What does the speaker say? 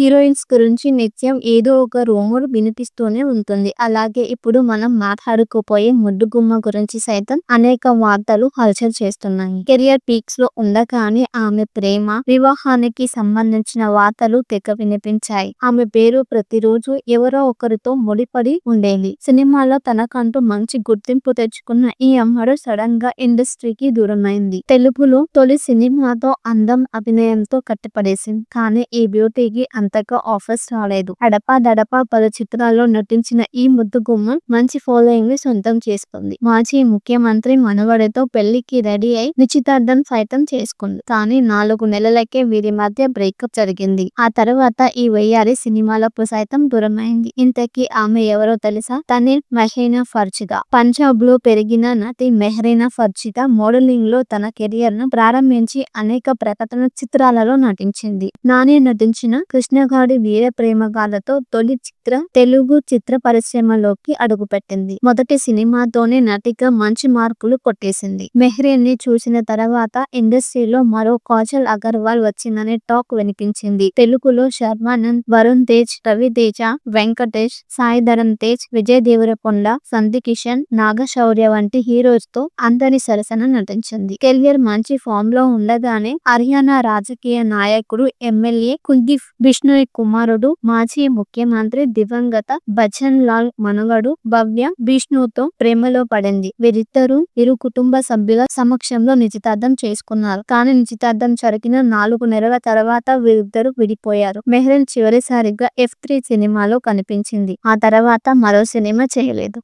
Heroines గురించి నిత్యం ఏదో ఒక రూమర్ వినిపిస్తూనే ఉంటుంది. అలాగే ఇప్పుడు మనం మాట్లాడుకోపోయే ముద్దుగుమ్మ గురించి సైతం అనేక వార్తలు హల్చల్ చేస్తున్నాయి. కెరియర్ పీక్స్ లో ఉండగానే ఆమె ప్రేమ, వివాహానికి సంబంధించిన వార్తలు తెగ వినిపించాయి. ఆమె పేరు ప్రతిరోజు ఎవరో ఒకరితో ముడిపడి ఉండేది. సినిమాలో తనకంటూ మంచి గుర్తింపు తెచ్చుకున్న ఈ అమ్మడు సడన్ గా ఇండస్ట్రీకి దూరమైంది. తెలుగులో తొలి సినిమాతో అందం, అభినయంతో కట్టిపడేసింది. కానీ ఈ బ్యూటీకి అంతగా ఆఫర్స్ రాలేదు. అడపాదడపా పలు చిత్రాల్లో నటించిన ఈ ముద్దుగుమ్మ మంచి ఫాలోయింగ్ ని సొంతం చేసుకుంది. మాజీ ముఖ్యమంత్రి మనవడితో పెళ్లికి రెడీ అయి నిశ్చితార్థం సైతం చేసుకుంది. కానీ 4 నెలలకే వీరి మధ్య బ్రేకప్ జరిగింది. ఆ తర్వాత ఈ వయ్యారి సినిమాలకు సైతం దూరమైంది. ఇంతకీ ఆమె ఎవరో తెలుసా? తనే మెహ్రీనా ఫర్జీదా. పంజాబ్ లో పెరిగిన నటి మెహ్రీనా ఫర్జీదా మోడలింగ్ లో తన కెరియర్ ను ప్రారంభించి అనేక ప్రకటన చిత్రాలలో నటించింది. నాని నటించిన కృష్ణగాడి వీర ప్రేమగాథతో తొలి తెలుగు చిత్ర పరిశ్రమలోకి అడుగుపెట్టింది. మొదటి సినిమాతోనే నటిగా మంచి మార్కులు కొట్టేసింది. మెహ్రీన్ని చూసిన తర్వాత ఇండస్ట్రీలో మరో కాజల్ అగర్వాల్ వచ్చిందనే టాక్ వినిపించింది. తెలుగులో శర్వానంద్, వరుణ్ తేజ్, రవితేజ, వెంకటేష్, సాయి ధరమ్ తేజ్, విజయ్ దేవరకొండ, సందీప్ కిషన్, నాగశౌర్య వంటి హీరోస్ తో అందరి సరసన నటించింది. కెరియర్ మంచి ఫామ్ లో ఉండగానే హర్యానా రాజకీయ నాయకుడు, ఎమ్మెల్యే కుల్దీప్ బిష్ణోయ్ కుమారుడు, మాజీ ముఖ్యమంత్రి దివంగత బచ్చన్ లాల్ మనవడు భవ్య బిష్ణోయ్తో ప్రేమలో పడింది. వీరిద్దరూ ఇరు కుటుంబ సభ్యుల సమక్షంలో నిశ్చితార్థం చేసుకున్నారు. కానీ నిశ్చితార్థం జరిగిన 4 నెలల తర్వాత వీరిద్దరూ విడిపోయారు. మెహ్రీన్ చివరిసారిగా F3 సినిమాలో కనిపించింది. ఆ తర్వాత మరో సినిమా చేయలేదు.